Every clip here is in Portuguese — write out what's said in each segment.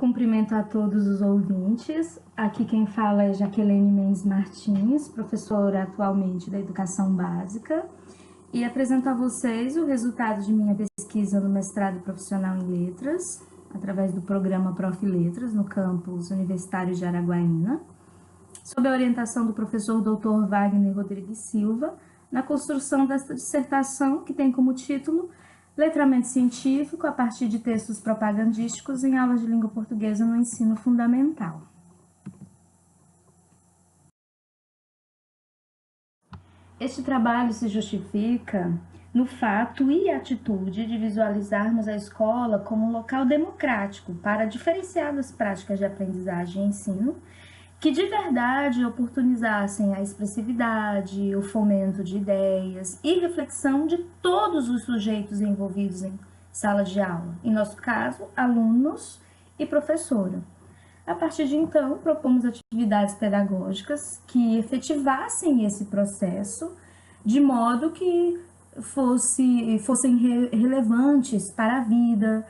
Cumprimento a todos os ouvintes. Aqui quem fala é Jaqueline Mendes Martins, professora atualmente da Educação Básica, e apresento a vocês o resultado de minha pesquisa no mestrado profissional em Letras, através do programa Prof. Letras, no campus universitário de Araguaína, sob a orientação do professor Dr. Wagner Rodrigues Silva, na construção desta dissertação, que tem como título Letramento Científico a partir de textos propagandísticos em aulas de língua portuguesa no ensino fundamental. Este trabalho se justifica no fato e atitude de visualizarmos a escola como um local democrático para diferenciadas práticas de aprendizagem e ensino que de verdade oportunizassem a expressividade, o fomento de ideias e reflexão de todos os sujeitos envolvidos em sala de aula, em nosso caso, alunos e professora. A partir de então, propomos atividades pedagógicas que efetivassem esse processo de modo que fossem relevantes para a vida,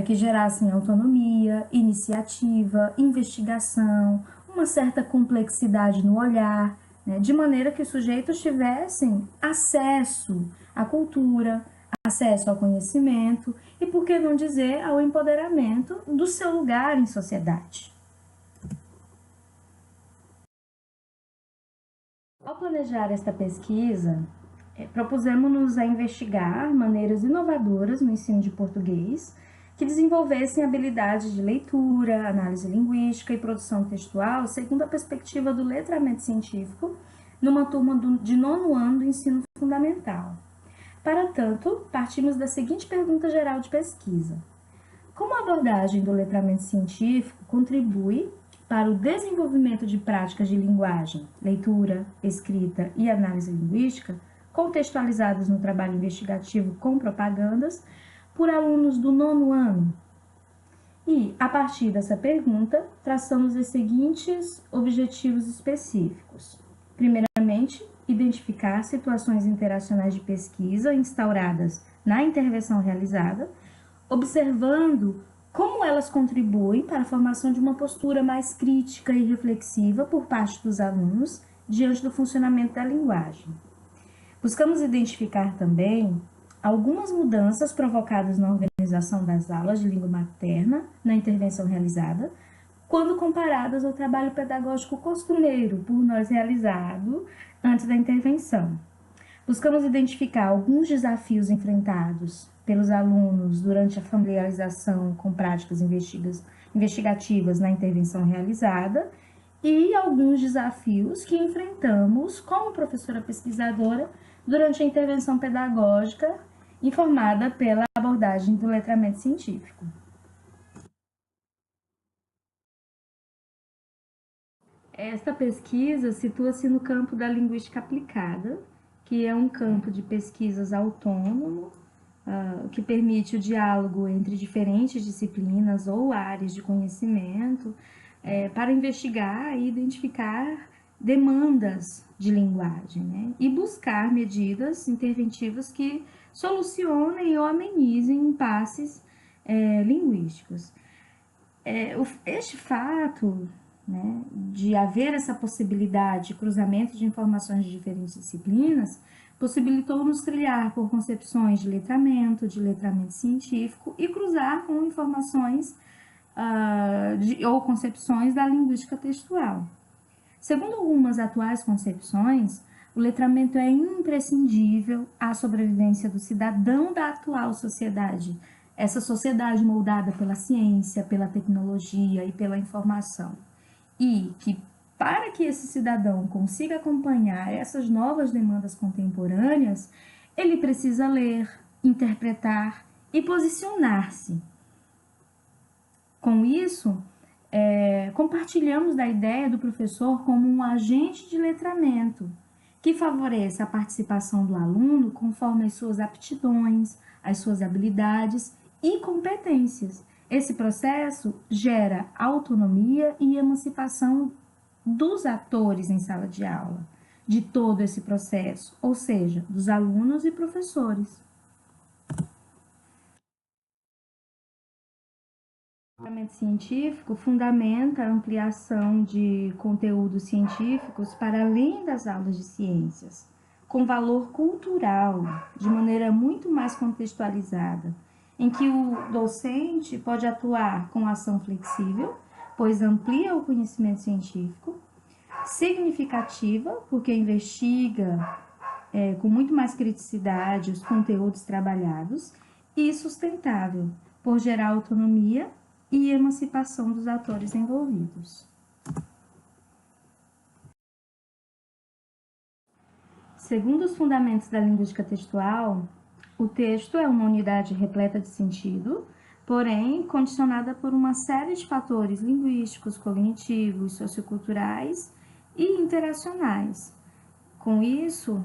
que gerassem autonomia, iniciativa, investigação, uma certa complexidade no olhar, né, de maneira que os sujeitos tivessem acesso à cultura, acesso ao conhecimento e, por que não dizer, ao empoderamento do seu lugar em sociedade. Ao planejar esta pesquisa, propusemos-nos a investigar maneiras inovadoras no ensino de português que desenvolvessem habilidades de leitura, análise linguística e produção textual segundo a perspectiva do letramento científico numa turma de 9º ano do ensino fundamental. Para tanto, partimos da seguinte pergunta geral de pesquisa: como a abordagem do letramento científico contribui para o desenvolvimento de práticas de linguagem, leitura, escrita e análise linguística, contextualizadas no trabalho investigativo com propagandas, por alunos do 9º ano? E, a partir dessa pergunta, traçamos os seguintes objetivos específicos. Primeiramente, identificar situações interacionais de pesquisa instauradas na intervenção realizada, observando como elas contribuem para a formação de uma postura mais crítica e reflexiva por parte dos alunos diante do funcionamento da linguagem. Buscamos identificar também algumas mudanças provocadas na organização das aulas de língua materna na intervenção realizada, quando comparadas ao trabalho pedagógico costumeiro por nós realizado antes da intervenção. Buscamos identificar alguns desafios enfrentados pelos alunos durante a familiarização com práticas investigativas na intervenção realizada e alguns desafios que enfrentamos como professora pesquisadora durante a intervenção pedagógica informada pela abordagem do letramento científico. Esta pesquisa situa-se no campo da linguística aplicada, que é um campo de pesquisas autônomo, que permite o diálogo entre diferentes disciplinas ou áreas de conhecimento, para investigar e identificar demandas de linguagem, né? E buscar medidas interventivas que solucionem ou amenizem impasses linguísticos. Este fato, né, de haver essa possibilidade de cruzamento de informações de diferentes disciplinas, possibilitou-nos trilhar por concepções de letramento científico e cruzar com informações ou concepções da linguística textual. Segundo algumas atuais concepções, o letramento é imprescindível à sobrevivência do cidadão da atual sociedade, essa sociedade moldada pela ciência, pela tecnologia e pela informação. E que, para que esse cidadão consiga acompanhar essas novas demandas contemporâneas, ele precisa ler, interpretar e posicionar-se. Com isso, compartilhamos da ideia do professor como um agente de letramento, que favoreça a participação do aluno conforme as suas aptidões, as suas habilidades e competências. Esse processo gera autonomia e emancipação dos atores em sala de aula, de todo esse processo, ou seja, dos alunos e professores. O pensamento científico fundamenta a ampliação de conteúdos científicos para além das aulas de ciências, com valor cultural, de maneira muito mais contextualizada, em que o docente pode atuar com ação flexível, pois amplia o conhecimento científico, significativa, porque investiga com muito mais criticidade os conteúdos trabalhados, e sustentável, por gerar autonomia e emancipação dos atores envolvidos. Segundo os fundamentos da linguística textual, o texto é uma unidade repleta de sentido, porém condicionada por uma série de fatores linguísticos, cognitivos, socioculturais e interacionais. Com isso,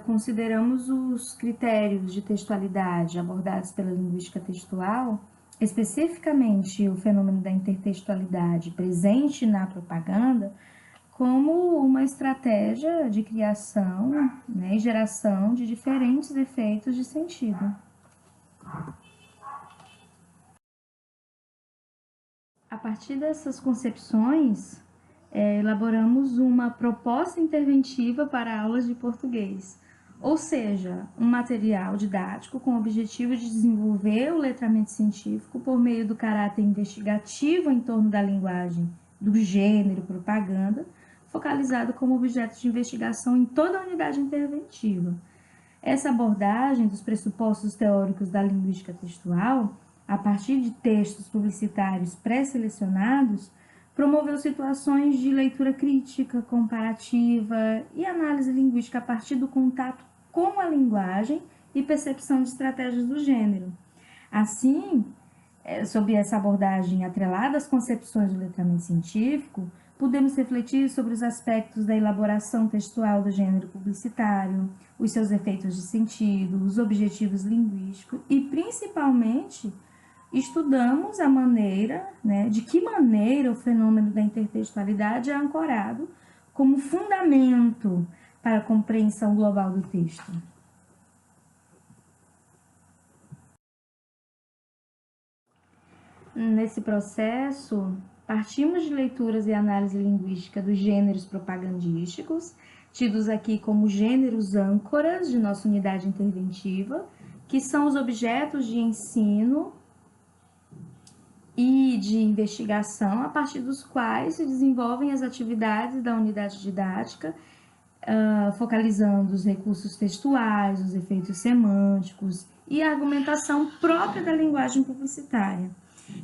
consideramos os critérios de textualidade abordados pela linguística textual, especificamente o fenômeno da intertextualidade presente na propaganda, como uma estratégia de criação, né, e geração de diferentes efeitos de sentido. A partir dessas concepções, elaboramos uma proposta interventiva para aulas de português, ou seja, um material didático com o objetivo de desenvolver o letramento científico por meio do caráter investigativo em torno da linguagem, do gênero, propaganda, focalizado como objeto de investigação em toda a unidade interventiva. Essa abordagem dos pressupostos teóricos da linguística textual, a partir de textos publicitários pré-selecionados, promoveu situações de leitura crítica, comparativa e análise linguística a partir do contato com a linguagem e percepção de estratégias do gênero. Assim, sob essa abordagem atrelada às concepções do letramento científico, podemos refletir sobre os aspectos da elaboração textual do gênero publicitário, os seus efeitos de sentido, os objetivos linguísticos e, principalmente, estudamos a maneira, de que maneira o fenômeno da intertextualidade é ancorado como fundamento para a compreensão global do texto. Nesse processo, partimos de leituras e análise linguística dos gêneros propagandísticos, tidos aqui como gêneros âncoras de nossa unidade interventiva, que são os objetos de ensino e de investigação a partir dos quais se desenvolvem as atividades da unidade didática, focalizando os recursos textuais, os efeitos semânticos e a argumentação própria da linguagem publicitária.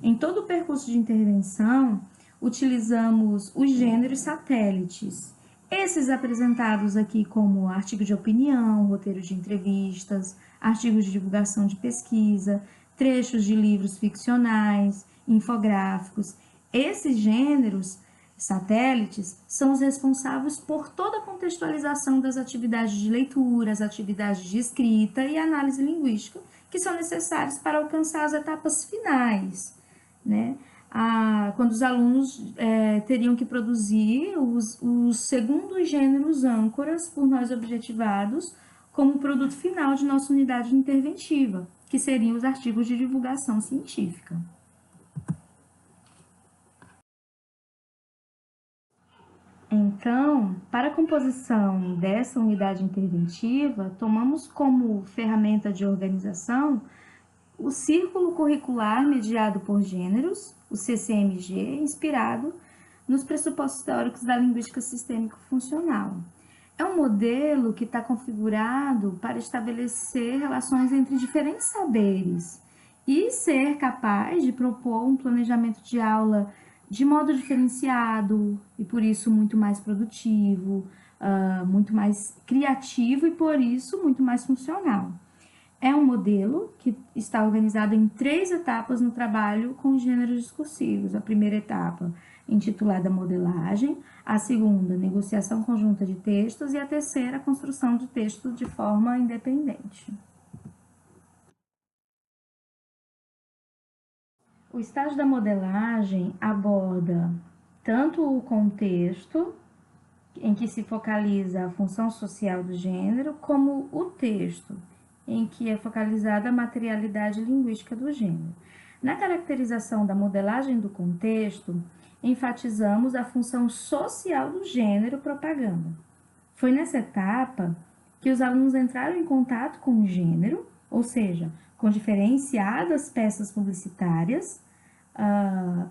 Em todo o percurso de intervenção, utilizamos os gêneros satélites, esses apresentados aqui como artigo de opinião, roteiro de entrevistas, artigos de divulgação de pesquisa, trechos de livros ficcionais, infográficos. Esses gêneros satélites são os responsáveis por toda a contextualização das atividades de leitura, as atividades de escrita e análise linguística, que são necessários para alcançar as etapas finais, né? Quando os alunos teriam que produzir os segundos gêneros âncoras por nós objetivados como produto final de nossa unidade interventiva, que seriam os artigos de divulgação científica. Então, para a composição dessa unidade interventiva, tomamos como ferramenta de organização o Círculo Curricular Mediado por Gêneros, o CCMG, inspirado nos pressupostos teóricos da linguística sistêmico-funcional. É um modelo que está configurado para estabelecer relações entre diferentes saberes e ser capaz de propor um planejamento de aula de modo diferenciado e, por isso, muito mais produtivo, muito mais criativo e, por isso, muito mais funcional. É um modelo que está organizado em 3 etapas no trabalho com gêneros discursivos. A primeira etapa, intitulada modelagem, a segunda, negociação conjunta de textos e a terceira, construção de texto de forma independente. O estágio da modelagem aborda tanto o contexto, em que se focaliza a função social do gênero, como o texto, em que é focalizada a materialidade linguística do gênero. Na caracterização da modelagem do contexto, enfatizamos a função social do gênero propaganda. Foi nessa etapa que os alunos entraram em contato com o gênero, ou seja, com diferenciadas peças publicitárias,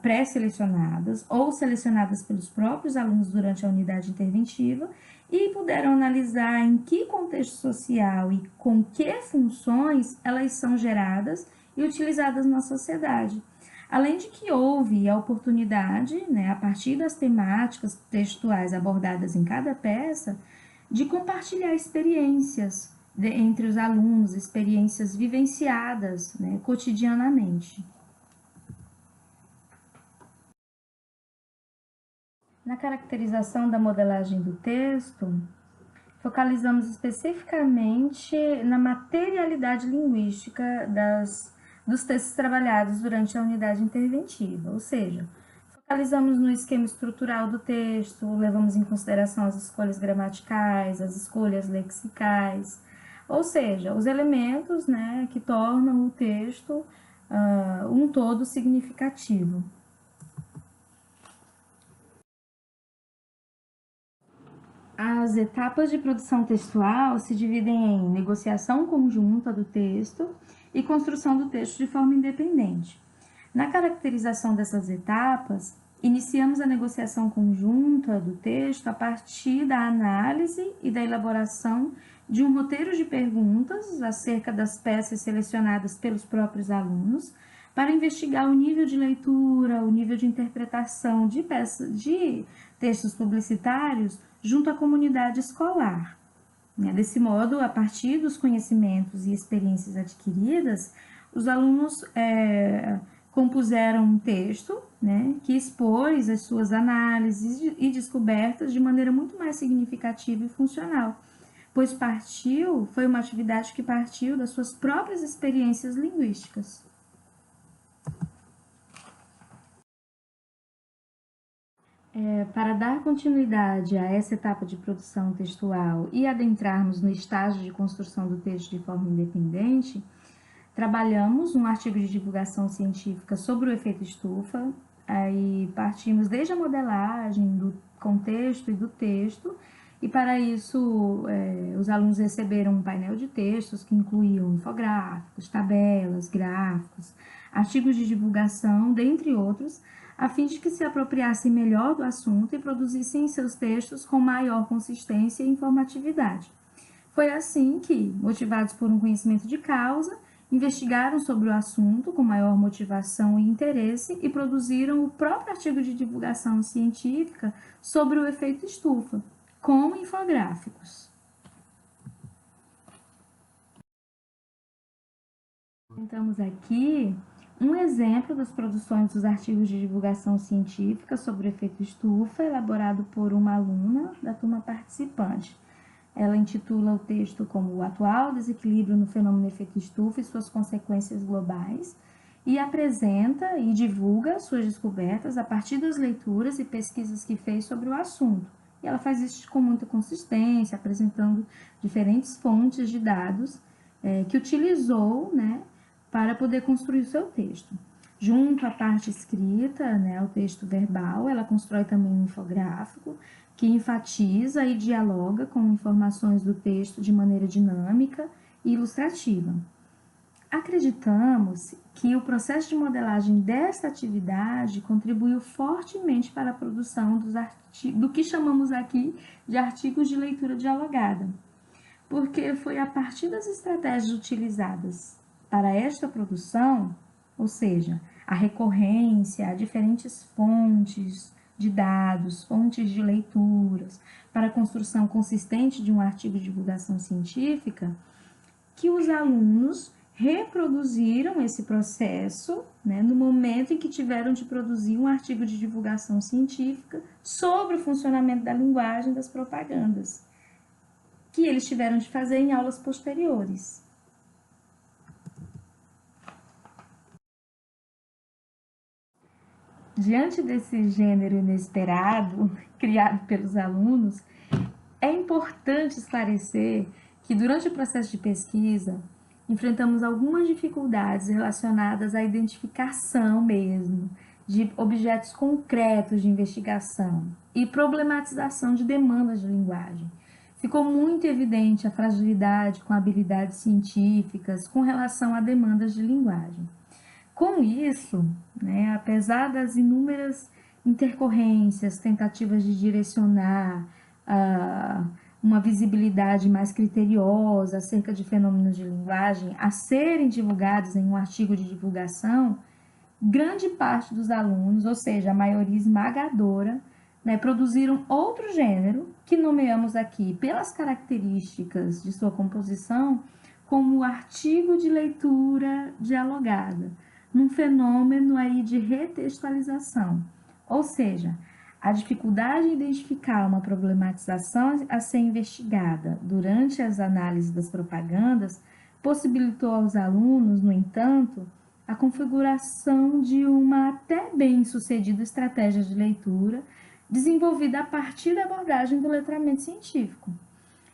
pré-selecionadas ou selecionadas pelos próprios alunos durante a unidade interventiva, e puderam analisar em que contexto social e com que funções elas são geradas e utilizadas na sociedade. Além de que houve a oportunidade, a partir das temáticas textuais abordadas em cada peça, de compartilhar experiências entre os alunos, experiências vivenciadas, cotidianamente. Na caracterização da modelagem do texto, focalizamos especificamente na materialidade linguística dos textos trabalhados durante a unidade interventiva, ou seja, focalizamos no esquema estrutural do texto, levamos em consideração as escolhas gramaticais, as escolhas lexicais, ou seja, os elementos que tornam o texto um todo significativo. As etapas de produção textual se dividem em negociação conjunta do texto e construção do texto de forma independente. Na caracterização dessas etapas, iniciamos a negociação conjunta do texto a partir da análise e da elaboração de um roteiro de perguntas acerca das peças selecionadas pelos próprios alunos, para investigar o nível de leitura, o nível de interpretação de textos publicitários junto à comunidade escolar. Desse modo, a partir dos conhecimentos e experiências adquiridas, os alunos compuseram um texto que expôs as suas análises e descobertas de maneira muito mais significativa e funcional, pois foi uma atividade que partiu das suas próprias experiências linguísticas. Para dar continuidade a essa etapa de produção textual e adentrarmos no estágio de construção do texto de forma independente, trabalhamos um artigo de divulgação científica sobre o efeito estufa, aí partimos desde a modelagem do contexto e do texto, e para isso os alunos receberam um painel de textos que incluíam infográficos, tabelas, gráficos, artigos de divulgação, dentre outros, a fim de que se apropriassem melhor do assunto e produzissem seus textos com maior consistência e informatividade. Foi assim que, motivados por um conhecimento de causa, investigaram sobre o assunto com maior motivação e interesse e produziram o próprio artigo de divulgação científica sobre o efeito estufa, com infográficos. Apresentamos aqui um exemplo das produções dos artigos de divulgação científica sobre o efeito estufa, elaborado por uma aluna da turma participante. Ela intitula o texto como O Atual Desequilíbrio no Fenômeno Efeito Estufa e Suas Consequências Globais, e apresenta e divulga suas descobertas a partir das leituras e pesquisas que fez sobre o assunto. E ela faz isso com muita consistência, apresentando diferentes fontes de dados que utilizou, para poder construir o seu texto. Junto à parte escrita, ao texto verbal, ela constrói também um infográfico que enfatiza e dialoga com informações do texto de maneira dinâmica e ilustrativa. Acreditamos que o processo de modelagem desta atividade contribuiu fortemente para a produção do que chamamos aqui de artigos de leitura dialogada, porque foi a partir das estratégias utilizadas para esta produção, ou seja, a recorrência a diferentes fontes de dados, fontes de leituras, para a construção consistente de um artigo de divulgação científica, que os alunos reproduziram esse processo no momento em que tiveram de produzir um artigo de divulgação científica sobre o funcionamento da linguagem das propagandas, que eles tiveram de fazer em aulas posteriores. Diante desse gênero inesperado criado pelos alunos, é importante esclarecer que durante o processo de pesquisa, enfrentamos algumas dificuldades relacionadas à identificação mesmo de objetos concretos de investigação e problematização de demandas de linguagem. Ficou muito evidente a fragilidade com habilidades científicas com relação a demandas de linguagem. Com isso, apesar das inúmeras intercorrências, tentativas de direcionar uma visibilidade mais criteriosa acerca de fenômenos de linguagem a serem divulgados em um artigo de divulgação, grande parte dos alunos, ou seja, a maioria esmagadora, produziram outro gênero, que nomeamos aqui pelas características de sua composição, como artigo de leitura dialogada, num fenômeno aí de retextualização, ou seja, a dificuldade em identificar uma problematização a ser investigada durante as análises das propagandas possibilitou aos alunos, no entanto, a configuração de uma até bem-sucedida estratégia de leitura desenvolvida a partir da abordagem do letramento científico.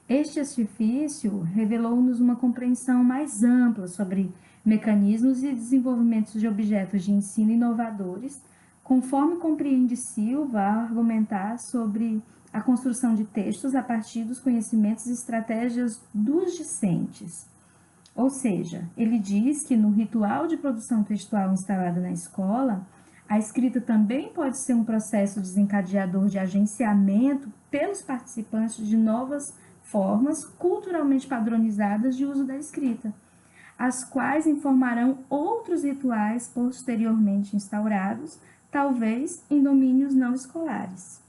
Este artifício revelou-nos uma compreensão mais ampla sobre mecanismos e desenvolvimentos de objetos de ensino inovadores, conforme compreende Silva ao argumentar sobre a construção de textos a partir dos conhecimentos e estratégias dos discentes. Ou seja, ele diz que no ritual de produção textual instalado na escola, a escrita também pode ser um processo desencadeador de agenciamento pelos participantes de novas formas culturalmente padronizadas de uso da escrita, as quais informarão outros rituais posteriormente instaurados, talvez em domínios não escolares.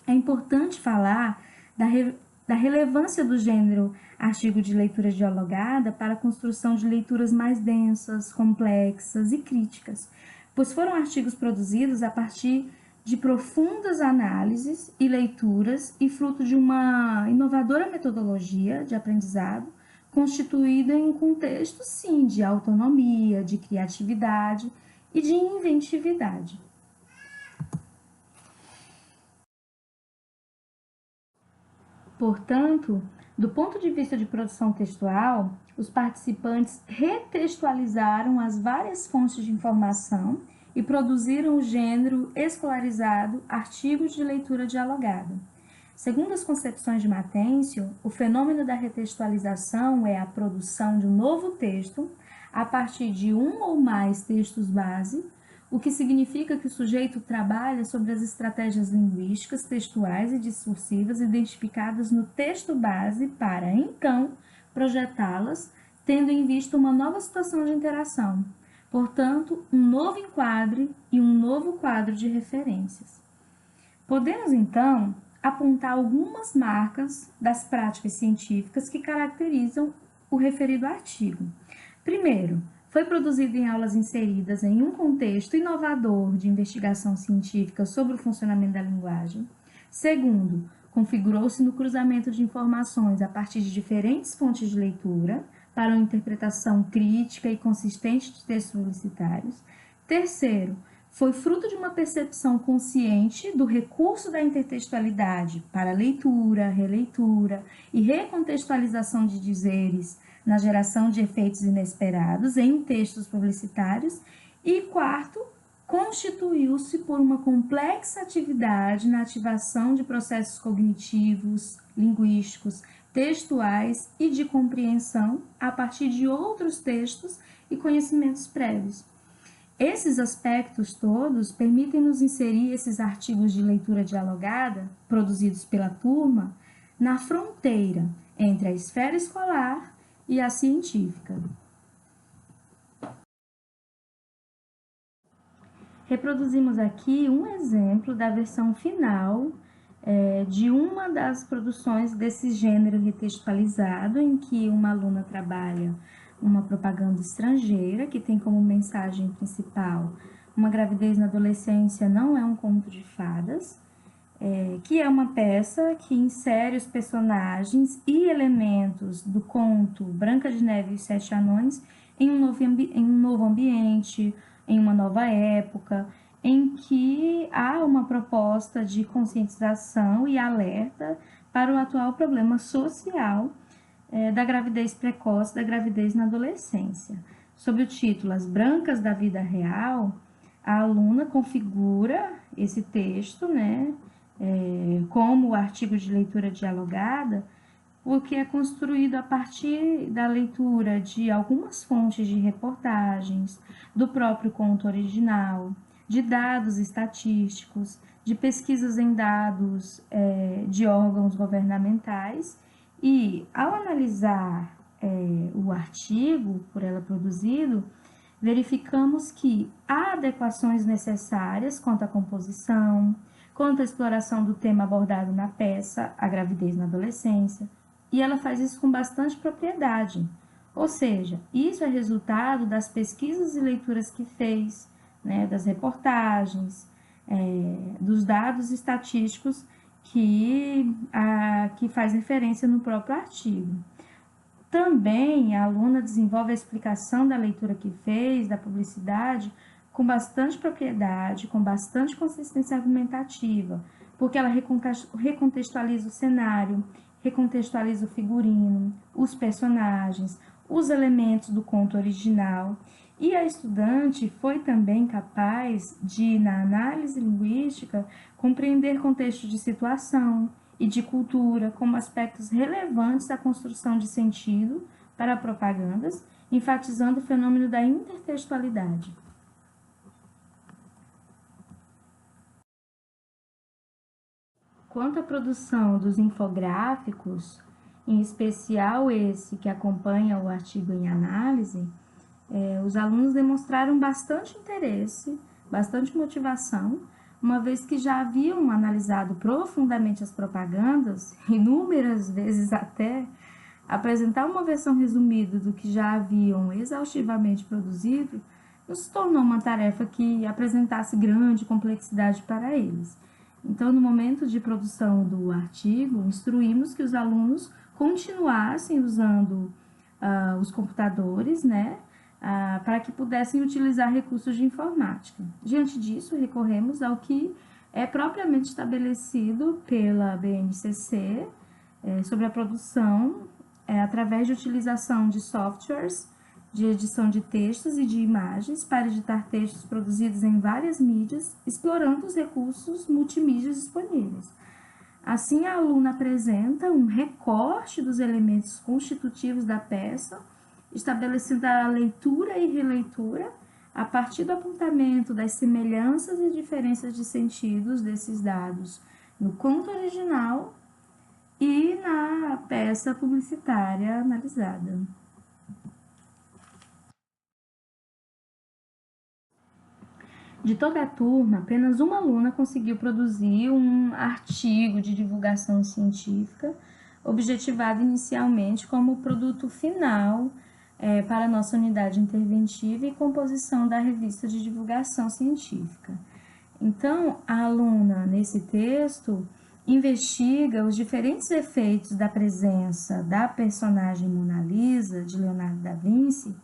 É importante falar da relevância do gênero artigo de leitura dialogada para a construção de leituras mais densas, complexas e críticas, pois foram artigos produzidos a partir de profundas análises e leituras e fruto de uma inovadora metodologia de aprendizado, constituída em um contexto, sim, de autonomia, de criatividade e de inventividade. Portanto, do ponto de vista de produção textual, os participantes retextualizaram as várias fontes de informação e produziram o gênero escolarizado artigos de leitura dialogada. Segundo as concepções de Matêncio, o fenômeno da retextualização é a produção de um novo texto a partir de um ou mais textos base, o que significa que o sujeito trabalha sobre as estratégias linguísticas, textuais e discursivas identificadas no texto base para, então, projetá-las, tendo em vista uma nova situação de interação, portanto, um novo enquadre e um novo quadro de referências. Podemos, então, apontar algumas marcas das práticas científicas que caracterizam o referido artigo. Primeiro, foi produzido em aulas inseridas em um contexto inovador de investigação científica sobre o funcionamento da linguagem. Segundo, configurou-se no cruzamento de informações a partir de diferentes fontes de leitura para uma interpretação crítica e consistente de textos publicitários. Terceiro, foi fruto de uma percepção consciente do recurso da intertextualidade para leitura, releitura e recontextualização de dizeres na geração de efeitos inesperados em textos publicitários. E quarto, constituiu-se por uma complexa atividade na ativação de processos cognitivos, linguísticos, textuais e de compreensão a partir de outros textos e conhecimentos prévios. Esses aspectos todos permitem-nos inserir esses artigos de leitura dialogada, produzidos pela turma, na fronteira entre a esfera escolar e a científica. Reproduzimos aqui um exemplo da versão final de uma das produções desse gênero retextualizado, em que uma aluna trabalha uma propaganda estrangeira, que tem como mensagem principal: uma gravidez na adolescência não é um conto de fadas, que é uma peça que insere os personagens e elementos do conto Branca de Neve e os Sete Anões em um novo ambiente, em uma nova época, em que há uma proposta de conscientização e alerta para o atual problema social da gravidez precoce, da gravidez na adolescência. Sob o título As Brancas da Vida Real, a aluna configura esse texto, né, como artigo de leitura dialogada, porque é construído a partir da leitura de algumas fontes de reportagens, do próprio conto original, de dados estatísticos, de pesquisas em dados de órgãos governamentais, e ao analisar o artigo por ela produzido, verificamos que há adequações necessárias quanto à composição, quanto à exploração do tema abordado na peça, a gravidez na adolescência, e ela faz isso com bastante propriedade. Ou seja, isso é resultado das pesquisas e leituras que fez, né, das reportagens, dos dados estatísticos que faz referência no próprio artigo. Também a aluna desenvolve a explicação da leitura que fez, da publicidade, com bastante propriedade, com bastante consistência argumentativa, porque ela recontextualiza o cenário, recontextualiza o figurino, os personagens, os elementos do conto original. E a estudante foi também capaz de, na análise linguística, compreender contexto de situação e de cultura como aspectos relevantes da construção de sentido para propagandas, enfatizando o fenômeno da intertextualidade. Quanto à produção dos infográficos, em especial esse que acompanha o artigo em análise, os alunos demonstraram bastante interesse, bastante motivação, uma vez que já haviam analisado profundamente as propagandas, inúmeras vezes até, apresentar uma versão resumida do que já haviam exaustivamente produzido não se tornou uma tarefa que apresentasse grande complexidade para eles. Então, no momento de produção do artigo, instruímos que os alunos continuassem usando os computadores, né, para que pudessem utilizar recursos de informática. Diante disso, recorremos ao que é propriamente estabelecido pela BNCC sobre a produção através de utilização de softwares de edição de textos e de imagens para editar textos produzidos em várias mídias, explorando os recursos multimídias disponíveis. Assim, a aluna apresenta um recorte dos elementos constitutivos da peça, estabelecendo a leitura e releitura a partir do apontamento das semelhanças e diferenças de sentidos desses dados no conto original e na peça publicitária analisada. De toda a turma, apenas uma aluna conseguiu produzir um artigo de divulgação científica, objetivado inicialmente como produto final para a nossa unidade interventiva e composição da revista de divulgação científica. Então, a aluna, nesse texto, investiga os diferentes efeitos da presença da personagem Mona Lisa, de Leonardo da Vinci,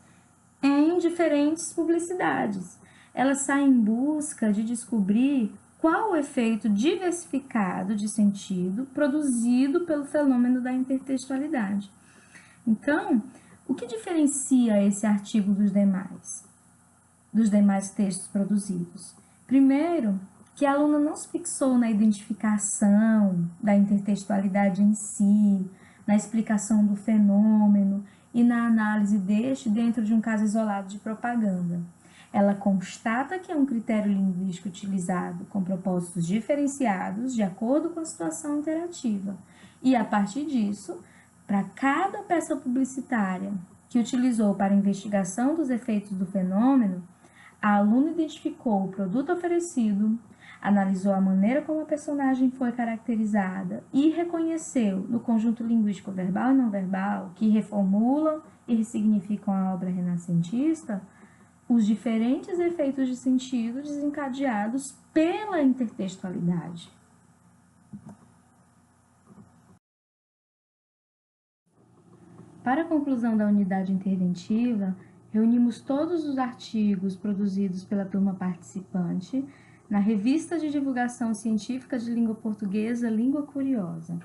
em diferentes publicidades. Ela sai em busca de descobrir qual o efeito diversificado de sentido produzido pelo fenômeno da intertextualidade. Então, o que diferencia esse artigo dos demais textos produzidos? Primeiro, que a aluna não se fixou na identificação da intertextualidade em si, na explicação do fenômeno e na análise deste dentro de um caso isolado de propaganda. Ela constata que é um critério linguístico utilizado com propósitos diferenciados de acordo com a situação interativa. E, a partir disso, para cada peça publicitária que utilizou para a investigação dos efeitos do fenômeno, a aluna identificou o produto oferecido, analisou a maneira como a personagem foi caracterizada e reconheceu no conjunto linguístico verbal e não verbal, que reformulam e ressignificam a obra renascentista, os diferentes efeitos de sentido desencadeados pela intertextualidade. Para a conclusão da unidade interventiva, reunimos todos os artigos produzidos pela turma participante na Revista de Divulgação Científica de Língua Portuguesa Língua Curiosa.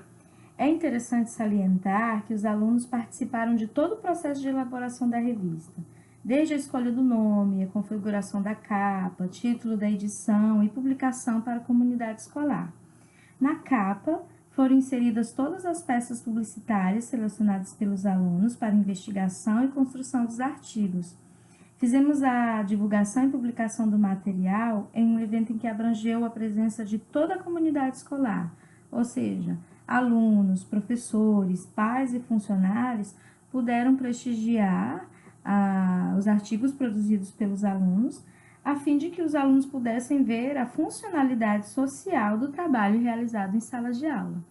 É interessante salientar que os alunos participaram de todo o processo de elaboração da revista, desde a escolha do nome, a configuração da capa, título da edição e publicação para a comunidade escolar. Na capa, foram inseridas todas as peças publicitárias selecionadas pelos alunos para investigação e construção dos artigos. Fizemos a divulgação e publicação do material em um evento em que abrangeu a presença de toda a comunidade escolar, ou seja, alunos, professores, pais e funcionários puderam prestigiar os artigos produzidos pelos alunos, a fim de que os alunos pudessem ver a funcionalidade social do trabalho realizado em sala de aula.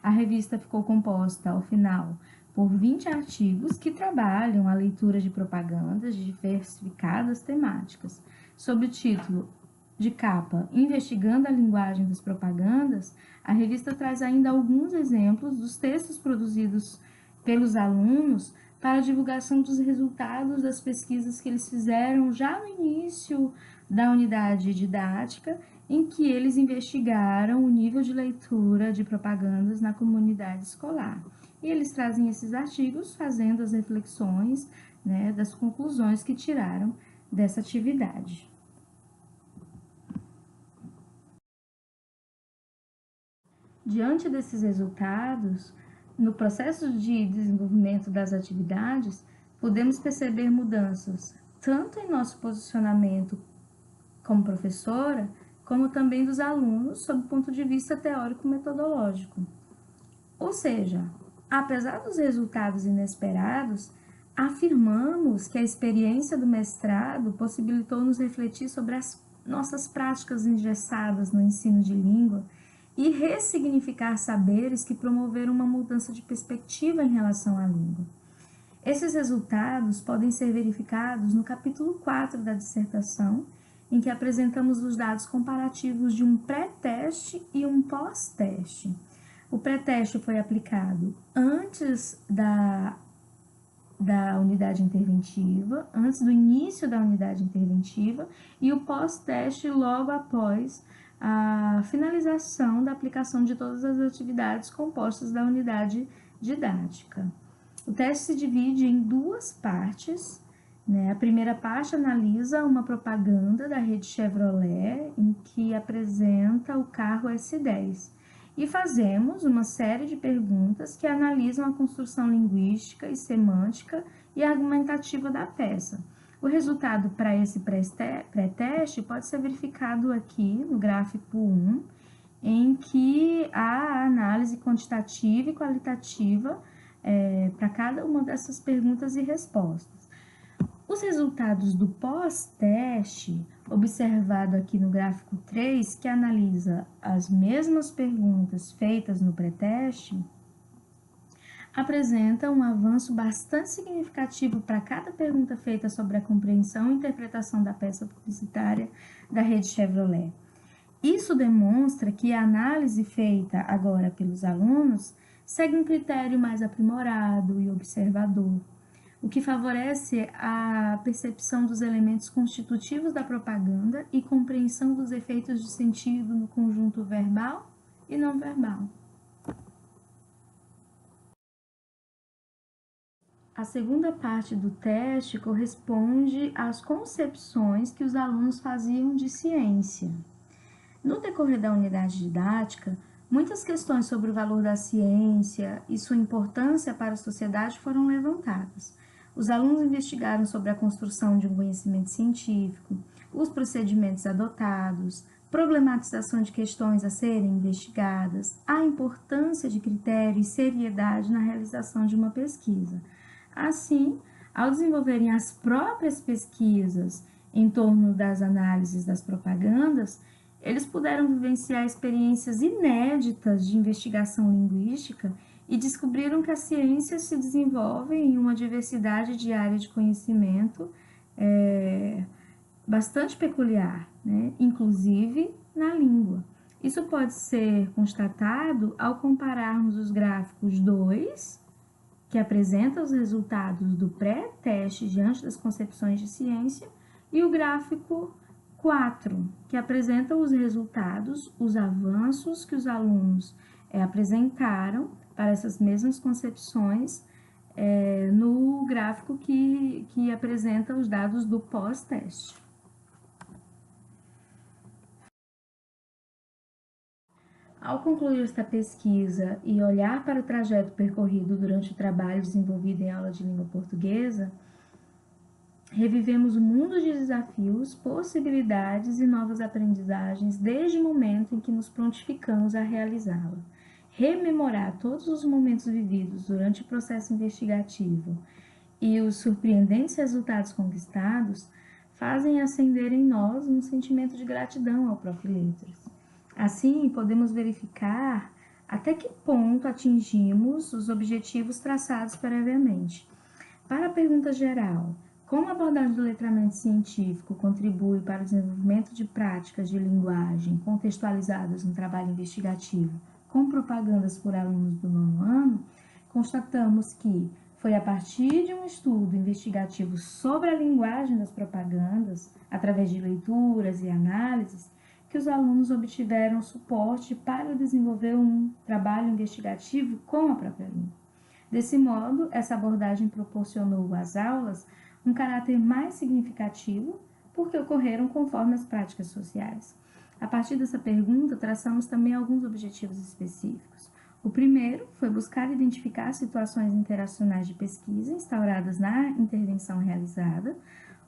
A revista ficou composta, ao final, por 20 artigos que trabalham a leitura de propagandas de diversificadas temáticas. Sob o título de capa Investigando a Linguagem das Propagandas, a revista traz ainda alguns exemplos dos textos produzidos pelos alunos para a divulgação dos resultados das pesquisas que eles fizeram já no início da unidade didática, em que eles investigaram o nível de leitura de propagandas na comunidade escolar. E eles trazem esses artigos fazendo as reflexões, das conclusões que tiraram dessa atividade. Diante desses resultados, no processo de desenvolvimento das atividades, podemos perceber mudanças tanto em nosso posicionamento como professora, como também dos alunos sob o ponto de vista teórico-metodológico. Ou seja, apesar dos resultados inesperados, afirmamos que a experiência do mestrado possibilitou-nos refletir sobre as nossas práticas engessadas no ensino de língua e ressignificar saberes que promoveram uma mudança de perspectiva em relação à língua. Esses resultados podem ser verificados no capítulo 4 da dissertação, em que apresentamos os dados comparativos de um pré-teste e um pós-teste. O pré-teste foi aplicado antes da unidade interventiva, antes do início da unidade interventiva, e o pós-teste logo após a finalização da aplicação de todas as atividades compostas da unidade didática. O teste se divide em duas partes. A primeira parte analisa uma propaganda da rede Chevrolet em que apresenta o carro S10 e fazemos uma série de perguntas que analisam a construção linguística e semântica e argumentativa da peça. O resultado para esse pré-teste pode ser verificado aqui no gráfico 1, em que há a análise quantitativa e qualitativa para cada uma dessas perguntas e respostas. Os resultados do pós-teste, observado aqui no gráfico 3, que analisa as mesmas perguntas feitas no pré-teste, apresenta um avanço bastante significativo para cada pergunta feita sobre a compreensão e interpretação da peça publicitária da rede Chevrolet. Isso demonstra que a análise feita agora pelos alunos segue um critério mais aprimorado e observador, o que favorece a percepção dos elementos constitutivos da propaganda e compreensão dos efeitos de sentido no conjunto verbal e não verbal. A segunda parte do teste corresponde às concepções que os alunos faziam de ciência. No decorrer da unidade didática, muitas questões sobre o valor da ciência e sua importância para a sociedade foram levantadas. Os alunos investigaram sobre a construção de um conhecimento científico, os procedimentos adotados, problematização de questões a serem investigadas, a importância de critério e seriedade na realização de uma pesquisa. Assim, ao desenvolverem as próprias pesquisas em torno das análises das propagandas, eles puderam vivenciar experiências inéditas de investigação linguística e descobriram que a ciência se desenvolve em uma diversidade de áreas de conhecimento bastante peculiar, inclusive na língua. Isso pode ser constatado ao compararmos os gráficos 2, que apresenta os resultados do pré-teste diante das concepções de ciência, e o gráfico 4, que apresenta os resultados, os avanços que os alunos apresentaram para essas mesmas concepções no gráfico que apresenta os dados do pós-teste. Ao concluir esta pesquisa e olhar para o trajeto percorrido durante o trabalho desenvolvido em aula de língua portuguesa, revivemos um mundo de desafios, possibilidades e novas aprendizagens desde o momento em que nos prontificamos a realizá-la. Rememorar todos os momentos vividos durante o processo investigativo e os surpreendentes resultados conquistados fazem acender em nós um sentimento de gratidão ao Prof. Letras. Assim, podemos verificar até que ponto atingimos os objetivos traçados previamente. Para a pergunta geral, como a abordagem do letramento científico contribui para o desenvolvimento de práticas de linguagem contextualizadas no trabalho investigativo com propagandas por alunos do 9º ano, constatamos que foi a partir de um estudo investigativo sobre a linguagem das propagandas, através de leituras e análises, que os alunos obtiveram suporte para desenvolver um trabalho investigativo com a própria língua. Desse modo, essa abordagem proporcionou às aulas um caráter mais significativo, porque ocorreram conforme as práticas sociais. A partir dessa pergunta, traçamos também alguns objetivos específicos. O primeiro foi buscar identificar situações interacionais de pesquisa instauradas na intervenção realizada,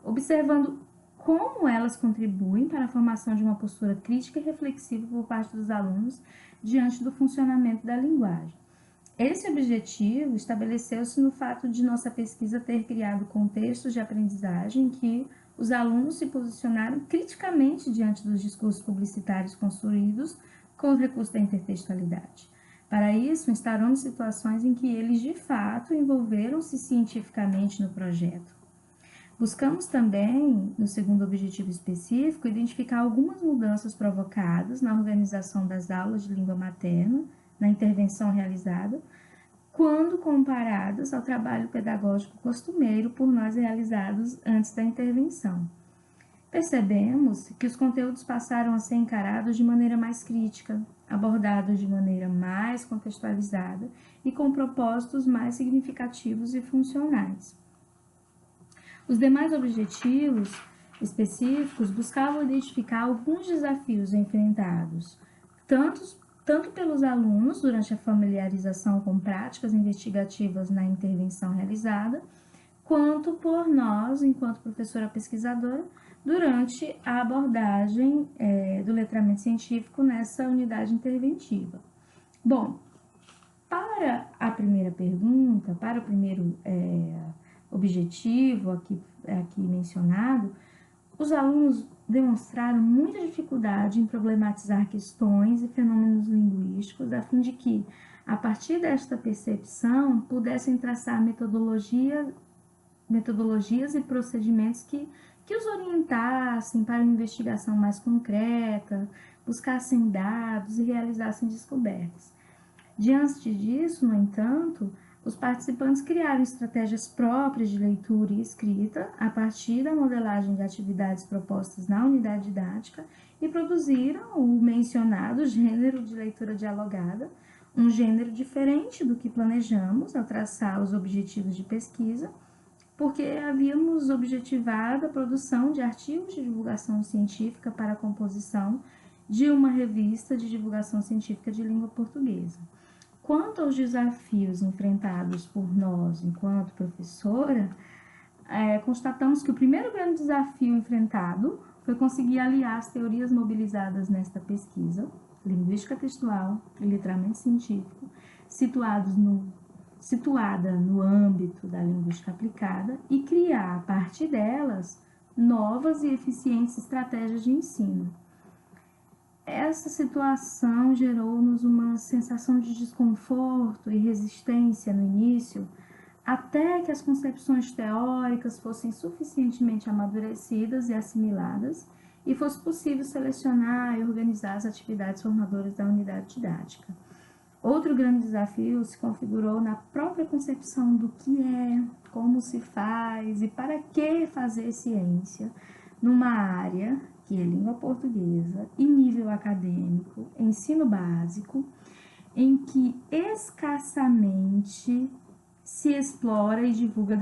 observando como elas contribuem para a formação de uma postura crítica e reflexiva por parte dos alunos diante do funcionamento da linguagem. Esse objetivo estabeleceu-se no fato de nossa pesquisa ter criado contextos de aprendizagem em que os alunos se posicionaram criticamente diante dos discursos publicitários construídos com o recurso da intertextualidade. Para isso, instauramos situações em que eles, de fato, envolveram-se cientificamente no projeto. Buscamos também, no segundo objetivo específico, identificar algumas mudanças provocadas na organização das aulas de língua materna, na intervenção realizada, quando comparadas ao trabalho pedagógico costumeiro por nós realizados antes da intervenção. Percebemos que os conteúdos passaram a ser encarados de maneira mais crítica, abordados de maneira mais contextualizada e com propósitos mais significativos e funcionais. Os demais objetivos específicos buscavam identificar alguns desafios enfrentados, tanto pelos alunos durante a familiarização com práticas investigativas na intervenção realizada, quanto por nós, enquanto professora pesquisadora, durante a abordagem do letramento científico nessa unidade interventiva. Bom, para a primeira pergunta, para o primeiro objetivo aqui mencionado, os alunos demonstraram muita dificuldade em problematizar questões e fenômenos linguísticos, a fim de que, a partir desta percepção, pudessem traçar metodologias e procedimentos que os orientassem para uma investigação mais concreta, buscassem dados e realizassem descobertas. Diante disso, no entanto, os participantes criaram estratégias próprias de leitura e escrita a partir da modelagem de atividades propostas na unidade didática e produziram o mencionado gênero de leitura dialogada, um gênero diferente do que planejamos ao traçar os objetivos de pesquisa, porque havíamos objetivado a produção de artigos de divulgação científica para a composição de uma revista de divulgação científica de língua portuguesa. Quanto aos desafios enfrentados por nós enquanto professora, constatamos que o primeiro grande desafio enfrentado foi conseguir aliar as teorias mobilizadas nesta pesquisa, linguística textual e letramento científico, situada no âmbito da linguística aplicada, e criar, a partir delas, novas e eficientes estratégias de ensino. Essa situação gerou-nos uma sensação de desconforto e resistência no início, até que as concepções teóricas fossem suficientemente amadurecidas e assimiladas e fosse possível selecionar e organizar as atividades formadoras da unidade didática. Outro grande desafio se configurou na própria concepção do que é, como se faz e para que fazer ciência numa área que é língua portuguesa e nível acadêmico, ensino básico, em que escassamente se explora e divulga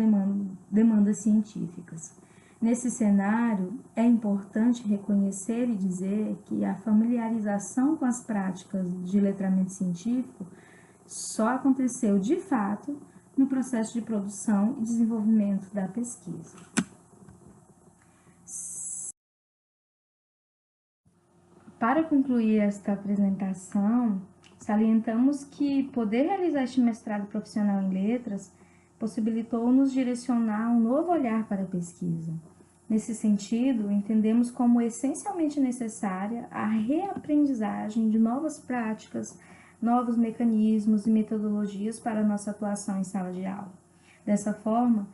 demandas científicas. Nesse cenário, é importante reconhecer e dizer que a familiarização com as práticas de letramento científico só aconteceu de fato no processo de produção e desenvolvimento da pesquisa. Para concluir esta apresentação, salientamos que poder realizar este mestrado profissional em letras possibilitou-nos direcionar um novo olhar para a pesquisa. Nesse sentido, entendemos como essencialmente necessária a reaprendizagem de novas práticas, novos mecanismos e metodologias para a nossa atuação em sala de aula. Dessa forma,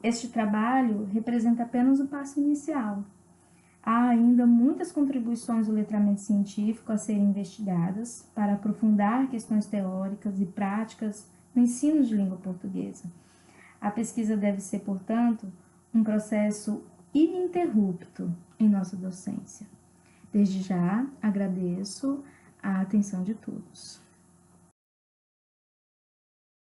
este trabalho representa apenas o passo inicial. Há ainda muitas contribuições do letramento científico a serem investigadas para aprofundar questões teóricas e práticas no ensino de língua portuguesa. A pesquisa deve ser, portanto, um processo ininterrupto em nossa docência. Desde já, agradeço a atenção de todos.